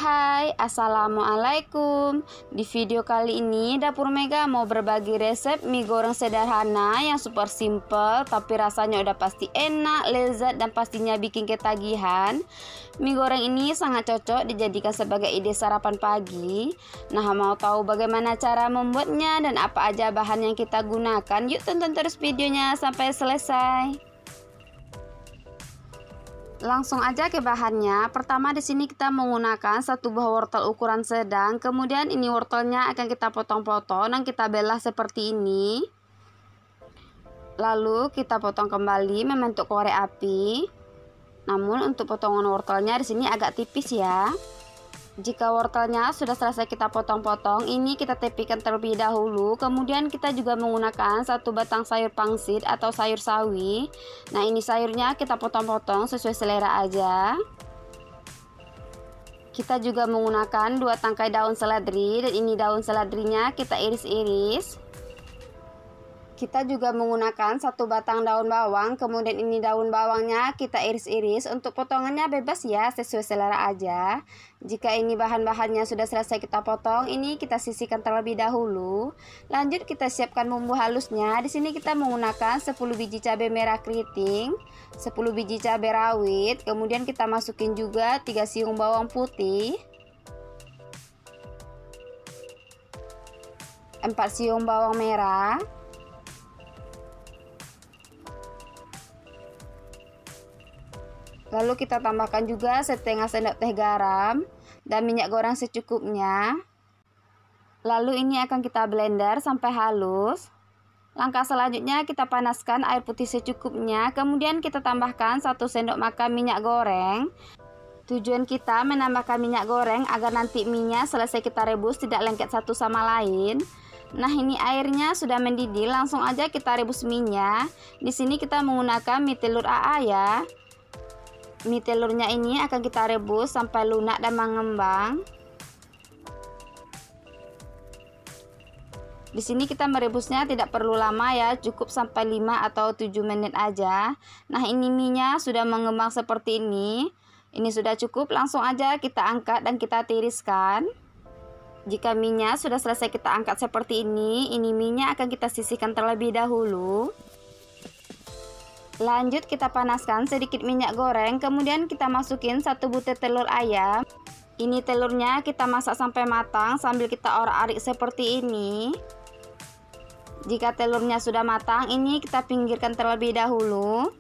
Hai, assalamualaikum. Di video kali ini Dapur Mega mau berbagi resep mie goreng sederhana yang super simple tapi rasanya udah pasti enak, lezat, dan pastinya bikin ketagihan. Mie goreng ini sangat cocok dijadikan sebagai ide sarapan pagi. Nah, mau tahu bagaimana cara membuatnya dan apa aja bahan yang kita gunakan? Yuk tonton terus videonya sampai selesai. Langsung aja ke bahannya. Pertama di sini kita menggunakan satu buah wortel ukuran sedang. Kemudian ini wortelnya akan kita potong-potong dan kita belah seperti ini. Lalu kita potong kembali membentuk korek api. Namun untuk potongan wortelnya di sini agak tipis ya. Jika wortelnya sudah selesai kita potong-potong, ini kita tepikan terlebih dahulu. Kemudian kita juga menggunakan satu batang sayur pangsit atau sayur sawi. Nah, ini sayurnya kita potong-potong sesuai selera aja. Kita juga menggunakan 2 tangkai daun seledri, dan ini daun seledrinya kita iris-iris. Kita juga menggunakan 1 batang daun bawang, kemudian ini daun bawangnya kita iris-iris. Untuk potongannya bebas ya, sesuai selera aja. Jika ini bahan-bahannya sudah selesai kita potong, ini kita sisihkan terlebih dahulu. Lanjut kita siapkan bumbu halusnya. Di sini kita menggunakan 10 biji cabai merah keriting, 10 biji cabai rawit, kemudian kita masukin juga 3 siung bawang putih, 4 siung bawang merah, lalu kita tambahkan juga setengah sendok teh garam dan minyak goreng secukupnya. Lalu ini akan kita blender sampai halus. Langkah selanjutnya kita panaskan air putih secukupnya. Kemudian kita tambahkan 1 sendok makan minyak goreng. Tujuan kita menambahkan minyak goreng agar nanti minyak selesai kita rebus tidak lengket satu sama lain. Nah, ini airnya sudah mendidih, langsung aja kita rebus minyak. Di sini kita menggunakan mie telur AA ya. Mie telurnya ini akan kita rebus sampai lunak dan mengembang. Di sini kita merebusnya tidak perlu lama ya, cukup sampai 5 atau 7 menit aja. Nah, ini mie-nya sudah mengembang seperti ini. Ini sudah cukup, langsung aja kita angkat dan kita tiriskan. Jika mie-nya sudah selesai kita angkat seperti ini mie-nya akan kita sisihkan terlebih dahulu. Lanjut kita panaskan sedikit minyak goreng, kemudian kita masukin 1 butir telur ayam. Ini telurnya kita masak sampai matang sambil kita orak-arik seperti ini. Jika telurnya sudah matang, ini kita pinggirkan terlebih dahulu.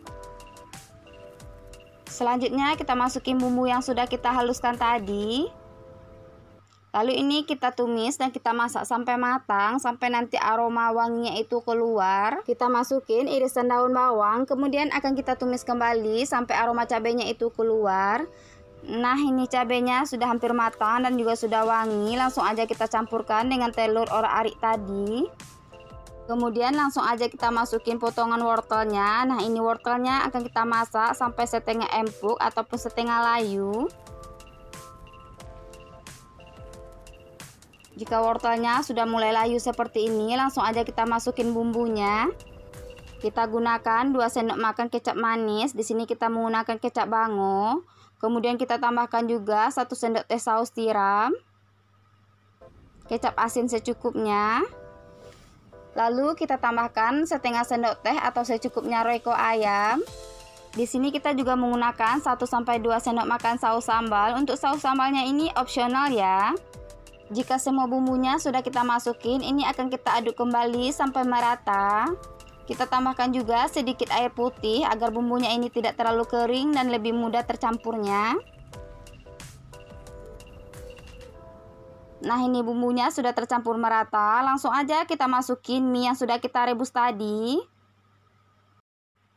Selanjutnya kita masukin bumbu yang sudah kita haluskan tadi. Lalu ini kita tumis dan kita masak sampai matang, sampai nanti aroma wanginya itu keluar. Kita masukin irisan daun bawang, kemudian akan kita tumis kembali sampai aroma cabenya itu keluar. Nah, ini cabenya sudah hampir matang dan juga sudah wangi. Langsung aja kita campurkan dengan telur orak-arik tadi. Kemudian langsung aja kita masukin potongan wortelnya. Nah, ini wortelnya akan kita masak sampai setengah empuk ataupun setengah layu. Jika wortelnya sudah mulai layu seperti ini, langsung aja kita masukin bumbunya. Kita gunakan 2 sendok makan kecap manis. Di sini kita menggunakan kecap bango. Kemudian kita tambahkan juga 1 sendok teh saus tiram. Kecap asin secukupnya. Lalu kita tambahkan setengah sendok teh atau secukupnya royco ayam. Di sini kita juga menggunakan 1 sampai 2 sendok makan saus sambal. Untuk saus sambalnya ini opsional ya. Jika semua bumbunya sudah kita masukin, ini akan kita aduk kembali sampai merata. Kita tambahkan juga sedikit air putih agar bumbunya ini tidak terlalu kering dan lebih mudah tercampurnya. Nah, ini bumbunya sudah tercampur merata. Langsung aja kita masukin mie yang sudah kita rebus tadi.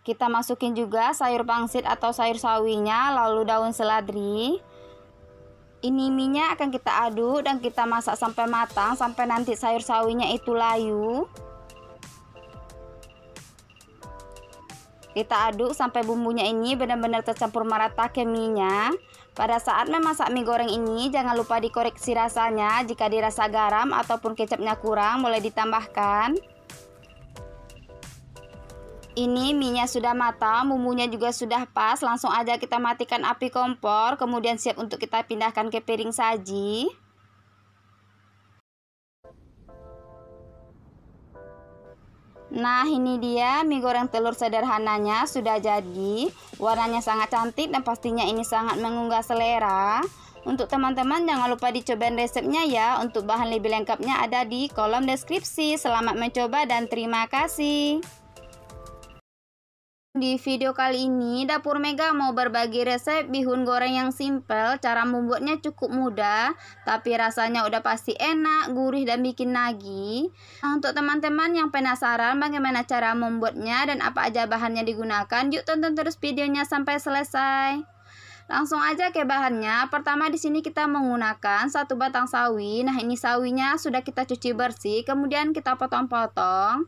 Kita masukin juga sayur pangsit atau sayur sawinya, lalu daun seledri. Ini mie-nya akan kita aduk dan kita masak sampai matang, sampai nanti sayur sawinya itu layu. Kita aduk sampai bumbunya ini benar-benar tercampur merata ke mie-nya. Pada saat memasak mie goreng ini, jangan lupa dikoreksi rasanya. Jika dirasa garam ataupun kecapnya kurang, boleh ditambahkan. Ini minyak sudah matang, bumbunya juga sudah pas. Langsung aja kita matikan api kompor, kemudian siap untuk kita pindahkan ke piring saji. Nah, ini dia mie goreng telur sederhananya sudah jadi. Warnanya sangat cantik dan pastinya ini sangat menggugah selera. Untuk teman-teman jangan lupa dicobain resepnya ya. Untuk bahan lebih lengkapnya ada di kolom deskripsi. Selamat mencoba dan terima kasih. Di video kali ini Dapur Mega mau berbagi resep bihun goreng yang simple. Cara membuatnya cukup mudah, tapi rasanya udah pasti enak, gurih dan bikin nagih. Nah, untuk teman-teman yang penasaran bagaimana cara membuatnya dan apa aja bahannya digunakan, yuk tonton terus videonya sampai selesai. Langsung aja ke bahannya. Pertama di sini kita menggunakan 1 batang sawi. Nah, ini sawinya sudah kita cuci bersih, kemudian kita potong-potong.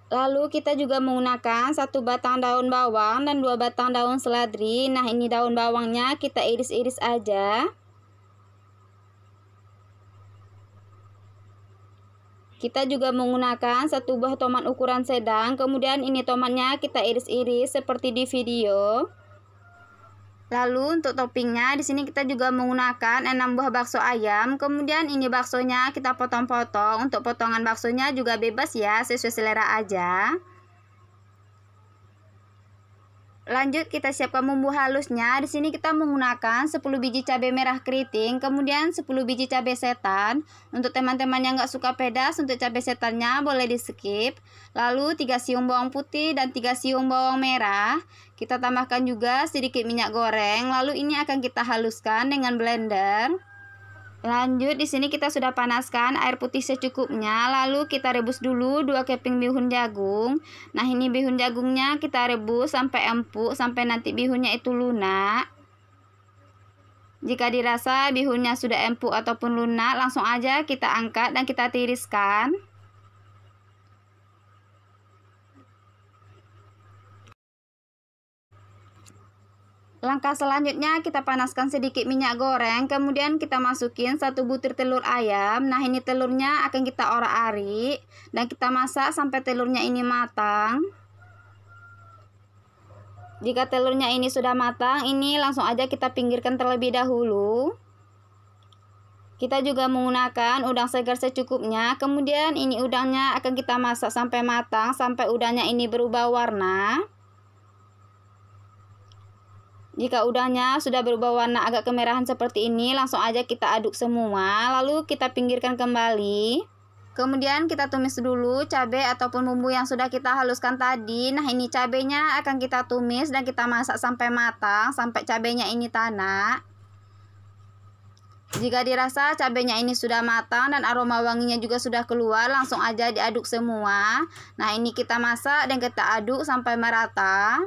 Lalu kita juga menggunakan 1 batang daun bawang dan 2 batang daun seledri. Nah, ini daun bawangnya kita iris-iris aja. Kita juga menggunakan 1 buah tomat ukuran sedang. Kemudian ini tomatnya kita iris-iris seperti di video. Lalu untuk toppingnya di sini kita juga menggunakan 6 buah bakso ayam. Kemudian ini baksonya kita potong-potong. Untuk potongan baksonya juga bebas ya, sesuai selera aja. Lanjut kita siapkan bumbu halusnya. Di sini kita menggunakan 10 biji cabai merah keriting, kemudian 10 biji cabai setan. Untuk teman-teman yang nggak suka pedas, untuk cabai setannya boleh di skip. Lalu 3 siung bawang putih dan 3 siung bawang merah. Kita tambahkan juga sedikit minyak goreng. Lalu ini akan kita haluskan dengan blender. Lanjut di sini kita sudah panaskan air putih secukupnya. Lalu kita rebus dulu 2 keping bihun jagung. Nah, ini bihun jagungnya kita rebus sampai empuk, sampai nanti bihunnya itu lunak. Jika dirasa bihunnya sudah empuk ataupun lunak, langsung aja kita angkat dan kita tiriskan. Langkah selanjutnya kita panaskan sedikit minyak goreng, kemudian kita masukin 1 butir telur ayam. Nah, ini telurnya akan kita orak-arik dan kita masak sampai telurnya ini matang. Jika telurnya ini sudah matang, ini langsung aja kita pinggirkan terlebih dahulu. Kita juga menggunakan udang segar secukupnya. Kemudian ini udangnya akan kita masak sampai matang, sampai udangnya ini berubah warna. Jika udangnya sudah berubah warna agak kemerahan seperti ini, langsung aja kita aduk semua, lalu kita pinggirkan kembali. Kemudian kita tumis dulu cabai ataupun bumbu yang sudah kita haluskan tadi. Nah, ini cabainya akan kita tumis dan kita masak sampai matang, sampai cabainya ini tanak. Jika dirasa cabainya ini sudah matang dan aroma wanginya juga sudah keluar, langsung aja diaduk semua. Nah, ini kita masak dan kita aduk sampai merata.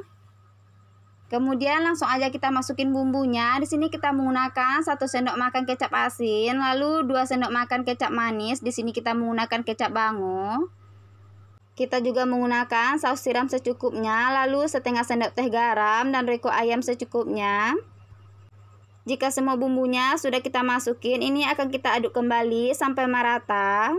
Kemudian langsung aja kita masukin bumbunya. Di sini kita menggunakan 1 sendok makan kecap asin, lalu 2 sendok makan kecap manis. Di sini kita menggunakan kecap bango. Kita juga menggunakan saus tiram secukupnya, lalu setengah sendok teh garam dan reko ayam secukupnya. Jika semua bumbunya sudah kita masukin, ini akan kita aduk kembali sampai merata.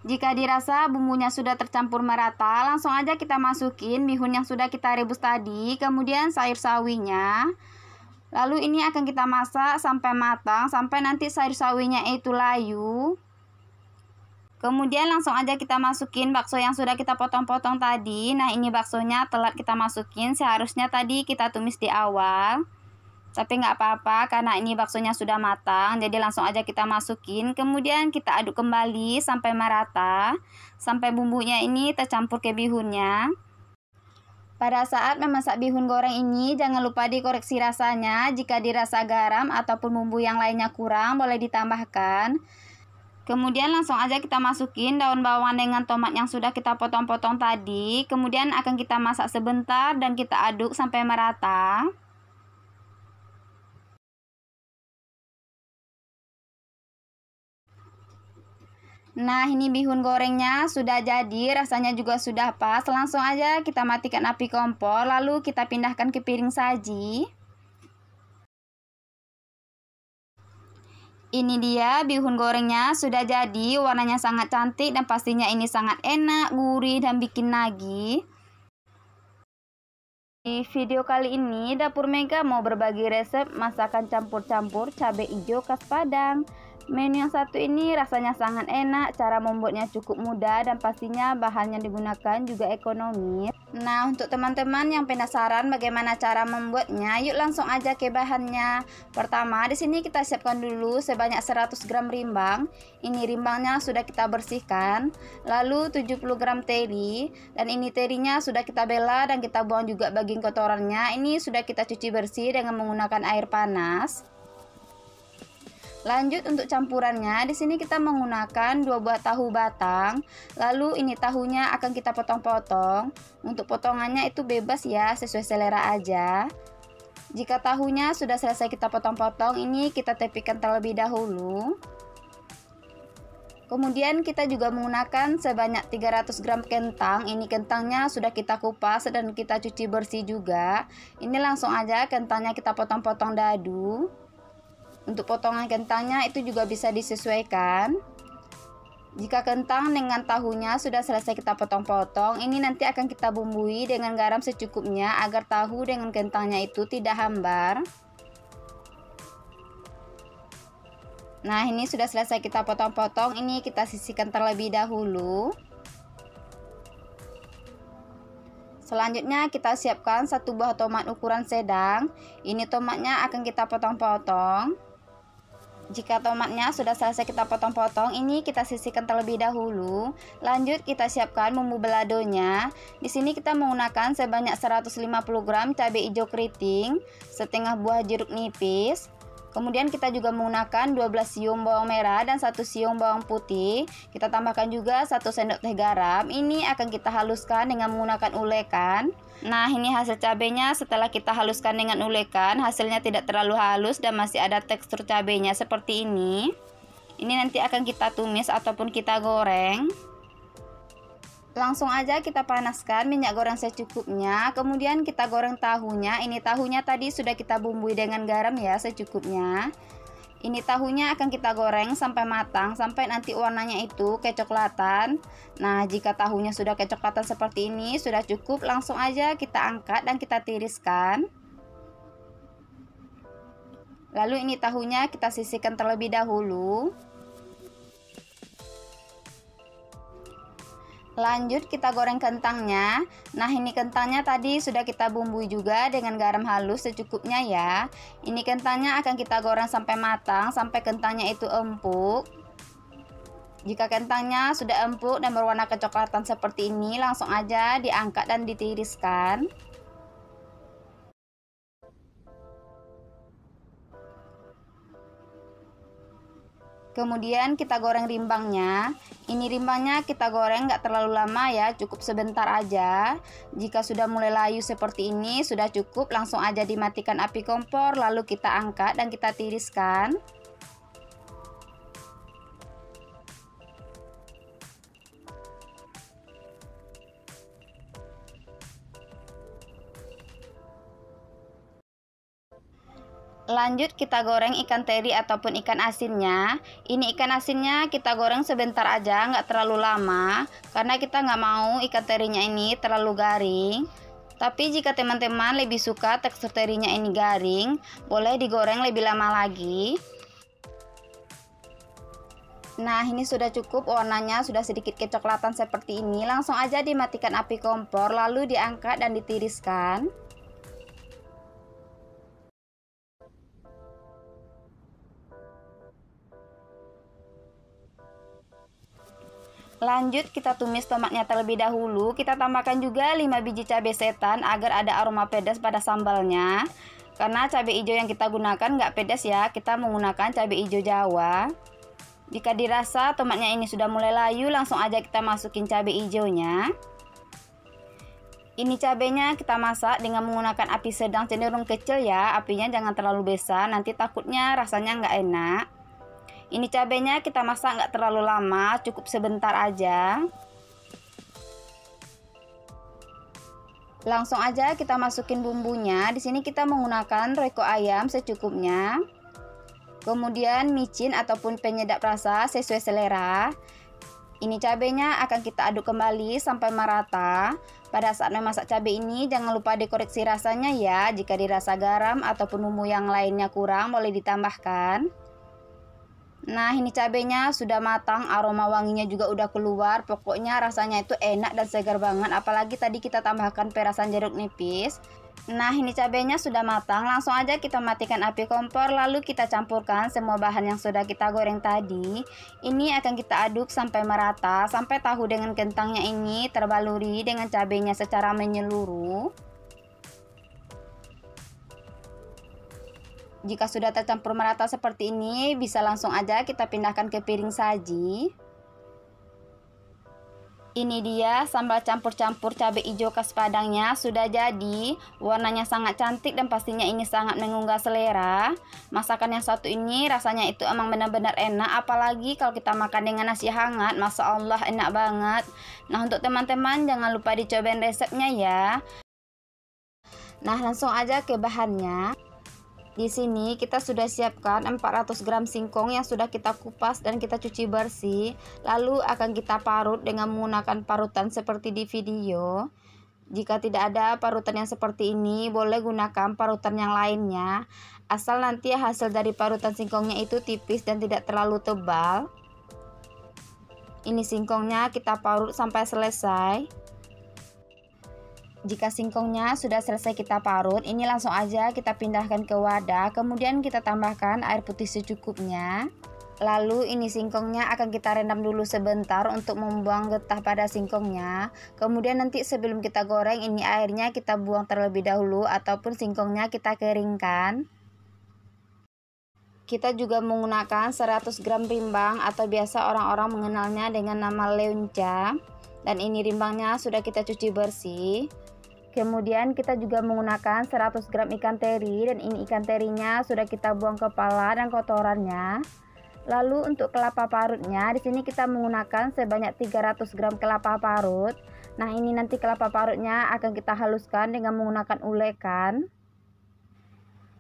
Jika dirasa bumbunya sudah tercampur merata, langsung aja kita masukin bihun yang sudah kita rebus tadi, kemudian sayur sawinya. Lalu ini akan kita masak sampai matang, sampai nanti sayur sawinya itu layu. Kemudian langsung aja kita masukin bakso yang sudah kita potong-potong tadi. Nah, ini baksonya telat kita masukin, seharusnya tadi kita tumis di awal. Tapi nggak apa-apa karena ini baksonya sudah matang, jadi langsung aja kita masukin. Kemudian kita aduk kembali sampai merata, sampai bumbunya ini tercampur ke bihunnya. Pada saat memasak bihun goreng ini jangan lupa dikoreksi rasanya. Jika dirasa garam ataupun bumbu yang lainnya kurang, boleh ditambahkan. Kemudian langsung aja kita masukin daun bawang dengan tomat yang sudah kita potong-potong tadi. Kemudian akan kita masak sebentar dan kita aduk sampai merata. Nah, ini bihun gorengnya sudah jadi, rasanya juga sudah pas. Langsung aja kita matikan api kompor, lalu kita pindahkan ke piring saji. Ini dia bihun gorengnya sudah jadi, warnanya sangat cantik dan pastinya ini sangat enak, gurih dan bikin nagih. Di video kali ini Dapur Mega mau berbagi resep masakan campur-campur cabai hijau khas Padang. Menu yang satu ini rasanya sangat enak, cara membuatnya cukup mudah dan pastinya bahan yang digunakan juga ekonomis. Nah, untuk teman-teman yang penasaran bagaimana cara membuatnya, yuk langsung aja ke bahannya. Pertama, di sini kita siapkan dulu sebanyak 100 gram rimbang. Ini rimbangnya sudah kita bersihkan. Lalu 70 gram teri, dan ini terinya sudah kita bela dan kita buang juga bagian kotorannya. Ini sudah kita cuci bersih dengan menggunakan air panas. Lanjut untuk campurannya, di sini kita menggunakan 2 buah tahu batang. Lalu ini tahunya akan kita potong-potong. Untuk potongannya itu bebas ya, sesuai selera aja. Jika tahunya sudah selesai kita potong-potong, ini kita tepihkan terlebih dahulu. Kemudian kita juga menggunakan sebanyak 300 gram kentang. Ini kentangnya sudah kita kupas dan kita cuci bersih juga. Ini langsung aja kentangnya kita potong-potong dadu. Untuk potongan kentangnya itu juga bisa disesuaikan. Jika kentang dengan tahunya sudah selesai kita potong-potong, ini nanti akan kita bumbui dengan garam secukupnya agar tahu dengan kentangnya itu tidak hambar. Nah, ini sudah selesai kita potong-potong, ini kita sisihkan terlebih dahulu. Selanjutnya kita siapkan 1 buah tomat ukuran sedang. Ini tomatnya akan kita potong-potong. Jika tomatnya sudah selesai kita potong-potong, ini kita sisihkan terlebih dahulu. Lanjut kita siapkan bumbu baladonya. Di sini kita menggunakan sebanyak 150 gram cabai hijau keriting, setengah buah jeruk nipis. Kemudian kita juga menggunakan 12 siung bawang merah dan 1 siung bawang putih. Kita tambahkan juga 1 sendok teh garam. Ini akan kita haluskan dengan menggunakan ulekan. Nah, ini hasil cabenya setelah kita haluskan dengan ulekan. Hasilnya tidak terlalu halus dan masih ada tekstur cabenya seperti ini. Ini nanti akan kita tumis ataupun kita goreng. Langsung aja kita panaskan minyak goreng secukupnya. Kemudian kita goreng tahunya. Ini tahunya tadi sudah kita bumbui dengan garam ya secukupnya. Ini tahunya akan kita goreng sampai matang, sampai nanti warnanya itu kecoklatan. Nah, jika tahunya sudah kecoklatan seperti ini sudah cukup, langsung aja kita angkat dan kita tiriskan. Lalu ini tahunya kita sisihkan terlebih dahulu. Lanjut kita goreng kentangnya. Nah, ini kentangnya tadi sudah kita bumbui juga dengan garam halus secukupnya ya. Ini kentangnya akan kita goreng sampai matang, sampai kentangnya itu empuk. Jika kentangnya sudah empuk dan berwarna kecoklatan seperti ini, langsung aja diangkat dan ditiriskan. Kemudian kita goreng rimbangnya. Ini rimbangnya kita goreng nggak terlalu lama ya, cukup sebentar aja. Jika sudah mulai layu seperti ini sudah cukup, langsung aja dimatikan api kompor, lalu kita angkat dan kita tiriskan. Lanjut kita goreng ikan teri ataupun ikan asinnya. Ini ikan asinnya kita goreng sebentar aja, nggak terlalu lama, karena kita nggak mau ikan terinya ini terlalu garing. Tapi jika teman-teman lebih suka tekstur terinya ini garing, boleh digoreng lebih lama lagi. Nah, ini sudah cukup, warnanya sudah sedikit kecoklatan seperti ini. Langsung aja dimatikan api kompor, lalu diangkat dan ditiriskan. Lanjut kita tumis tomatnya terlebih dahulu. Kita tambahkan juga 5 biji cabai setan agar ada aroma pedas pada sambalnya. Karena cabai hijau yang kita gunakan nggak pedas ya, kita menggunakan cabai hijau Jawa. Jika dirasa tomatnya ini sudah mulai layu, langsung aja kita masukin cabai hijaunya. Ini cabenya kita masak dengan menggunakan api sedang cenderung kecil ya, apinya jangan terlalu besar, nanti takutnya rasanya nggak enak. Ini cabenya kita masak nggak terlalu lama, cukup sebentar aja. Langsung aja kita masukin bumbunya. Di sini kita menggunakan royco ayam secukupnya. Kemudian micin ataupun penyedap rasa sesuai selera. Ini cabenya akan kita aduk kembali sampai merata. Pada saat memasak cabai ini jangan lupa dikoreksi rasanya ya. Jika dirasa garam ataupun bumbu yang lainnya kurang boleh ditambahkan. Nah, ini cabenya sudah matang, aroma wanginya juga udah keluar. Pokoknya rasanya itu enak dan segar banget. Apalagi tadi kita tambahkan perasan jeruk nipis. Nah, ini cabenya sudah matang, langsung aja kita matikan api kompor, lalu kita campurkan semua bahan yang sudah kita goreng tadi. Ini akan kita aduk sampai merata, sampai tahu dengan kentangnya ini terbaluri dengan cabenya secara menyeluruh. Jika sudah tercampur merata seperti ini, bisa langsung aja kita pindahkan ke piring saji. Ini dia sambal campur-campur cabai hijau khas Padangnya sudah jadi. Warnanya sangat cantik dan pastinya ini sangat menggugah selera. Masakan yang satu ini rasanya itu emang benar-benar enak. Apalagi kalau kita makan dengan nasi hangat. Masya Allah enak banget. Nah, untuk teman-teman jangan lupa dicobain resepnya ya. Nah, langsung aja ke bahannya. Di sini kita sudah siapkan 400 gram singkong yang sudah kita kupas dan kita cuci bersih. Lalu akan kita parut dengan menggunakan parutan seperti di video. Jika tidak ada parutan yang seperti ini, boleh gunakan parutan yang lainnya. Asal nanti hasil dari parutan singkongnya itu tipis dan tidak terlalu tebal. Ini singkongnya kita parut sampai selesai. Jika singkongnya sudah selesai kita parut, ini langsung aja kita pindahkan ke wadah. Kemudian kita tambahkan air putih secukupnya. Lalu ini singkongnya akan kita rendam dulu sebentar untuk membuang getah pada singkongnya. Kemudian nanti sebelum kita goreng, ini airnya kita buang terlebih dahulu ataupun singkongnya kita keringkan. Kita juga menggunakan 100 gram rimbang atau biasa orang-orang mengenalnya dengan nama leunca. Dan ini rimbangnya sudah kita cuci bersih. Kemudian kita juga menggunakan 100 gram ikan teri dan ini ikan terinya sudah kita buang kepala dan kotorannya. Lalu untuk kelapa parutnya di sini kita menggunakan sebanyak 300 gram kelapa parut. Nah, ini nanti kelapa parutnya akan kita haluskan dengan menggunakan ulekan.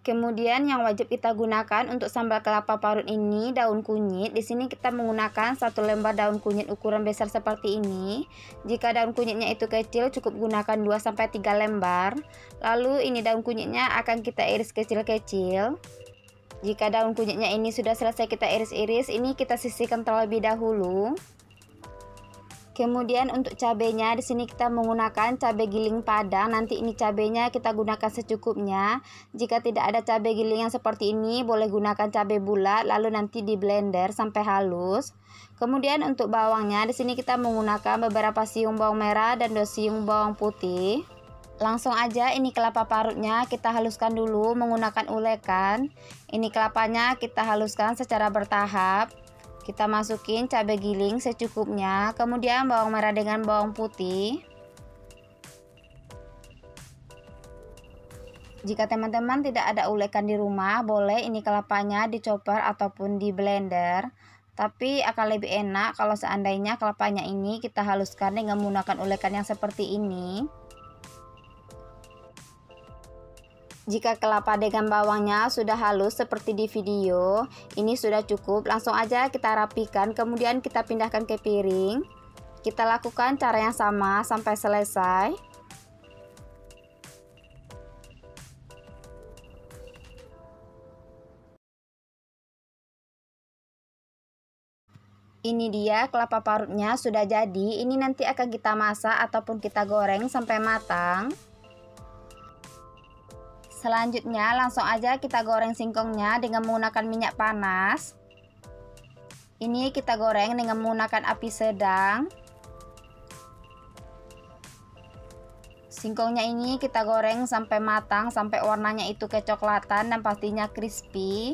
Kemudian yang wajib kita gunakan untuk sambal kelapa parut ini daun kunyit. Di sini kita menggunakan 1 lembar daun kunyit ukuran besar seperti ini. Jika daun kunyitnya itu kecil cukup gunakan 2-3 lembar. Lalu ini daun kunyitnya akan kita iris kecil-kecil. Jika daun kunyitnya ini sudah selesai kita iris-iris, ini kita sisihkan terlebih dahulu. Kemudian untuk cabenya di sini kita menggunakan cabai giling Padang. Nanti ini cabenya kita gunakan secukupnya. Jika tidak ada cabai giling yang seperti ini, boleh gunakan cabai bulat lalu nanti di blender sampai halus. Kemudian untuk bawangnya di sini kita menggunakan beberapa siung bawang merah dan 2 siung bawang putih. Langsung aja ini kelapa parutnya kita haluskan dulu menggunakan ulekan. Ini kelapanya kita haluskan secara bertahap. Kita masukin cabai giling secukupnya, kemudian bawang merah dengan bawang putih. Jika teman-teman tidak ada ulekan di rumah, boleh ini kelapanya dicopper ataupun di blender. Tapi akan lebih enak kalau seandainya kelapanya ini kita haluskan dengan menggunakan ulekan yang seperti ini. Jika kelapa dengan bawangnya sudah halus seperti di video, ini sudah cukup. Langsung aja kita rapikan, kemudian kita pindahkan ke piring. Kita lakukan cara yang sama sampai selesai. Ini dia kelapa parutnya sudah jadi. Ini nanti akan kita masak ataupun kita goreng sampai matang. Selanjutnya langsung aja kita goreng singkongnya dengan menggunakan minyak panas. Ini kita goreng dengan menggunakan api sedang. Singkongnya ini kita goreng sampai matang, sampai warnanya itu kecoklatan dan pastinya crispy.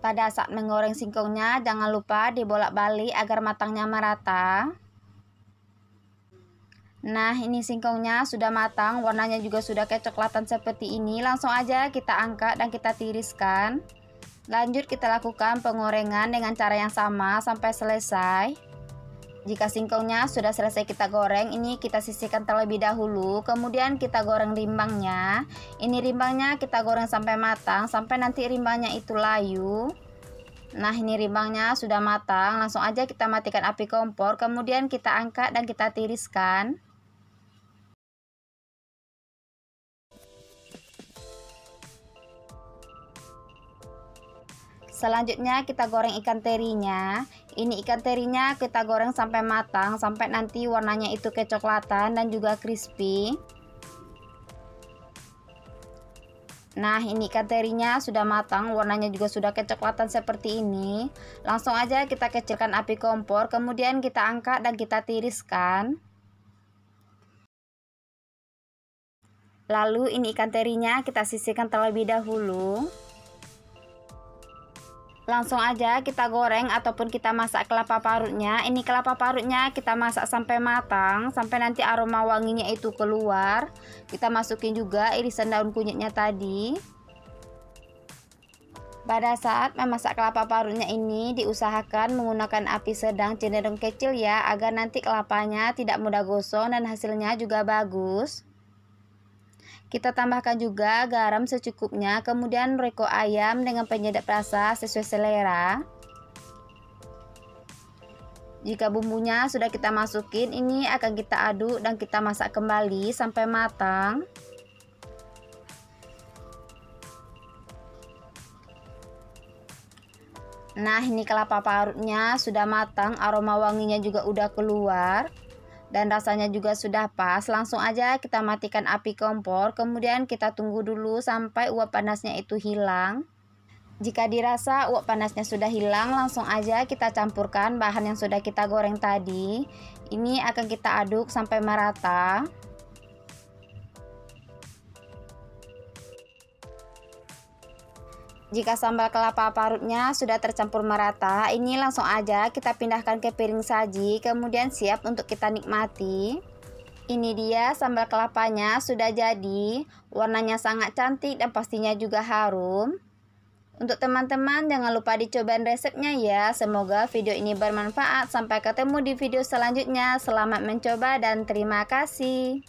Pada saat menggoreng singkongnya jangan lupa dibolak-balik agar matangnya merata. Nah, ini singkongnya sudah matang, warnanya juga sudah kecoklatan seperti ini. Langsung aja kita angkat dan kita tiriskan. Lanjut kita lakukan pengorengan dengan cara yang sama sampai selesai. Jika singkongnya sudah selesai kita goreng, ini kita sisihkan terlebih dahulu. Kemudian kita goreng rimbangnya. Ini rimbangnya kita goreng sampai matang, sampai nanti rimbangnya itu layu. Nah, ini rimbangnya sudah matang. Langsung aja kita matikan api kompor. Kemudian kita angkat dan kita tiriskan. Selanjutnya kita goreng ikan terinya. Ini ikan terinya kita goreng sampai matang, sampai nanti warnanya itu kecoklatan dan juga crispy. Nah, ini ikan terinya sudah matang, warnanya juga sudah kecoklatan seperti ini. Langsung aja kita kecilkan api kompor, kemudian kita angkat dan kita tiriskan. Lalu ini ikan terinya kita sisihkan terlebih dahulu. Langsung aja kita goreng ataupun kita masak kelapa parutnya. Ini kelapa parutnya kita masak sampai matang, sampai nanti aroma wanginya itu keluar. Kita masukin juga irisan daun kunyitnya tadi. Pada saat memasak kelapa parutnya ini diusahakan menggunakan api sedang cenderung kecil ya, agar nanti kelapanya tidak mudah gosong dan hasilnya juga bagus. Kita tambahkan juga garam secukupnya, kemudian royco ayam dengan penyedap rasa sesuai selera. Jika bumbunya sudah kita masukin, ini akan kita aduk dan kita masak kembali sampai matang. Nah, ini kelapa parutnya sudah matang, aroma wanginya juga udah keluar. Dan rasanya juga sudah pas. Langsung aja kita matikan api kompor, kemudian kita tunggu dulu sampai uap panasnya itu hilang. Jika dirasa uap panasnya sudah hilang, langsung aja kita campurkan bahan yang sudah kita goreng tadi. Ini akan kita aduk sampai merata. Jika sambal kelapa parutnya sudah tercampur merata, ini langsung aja kita pindahkan ke piring saji, kemudian siap untuk kita nikmati. Ini dia sambal kelapanya sudah jadi, warnanya sangat cantik dan pastinya juga harum. Untuk teman-teman jangan lupa dicobain resepnya ya. Semoga video ini bermanfaat. Sampai ketemu di video selanjutnya. Selamat mencoba dan terima kasih.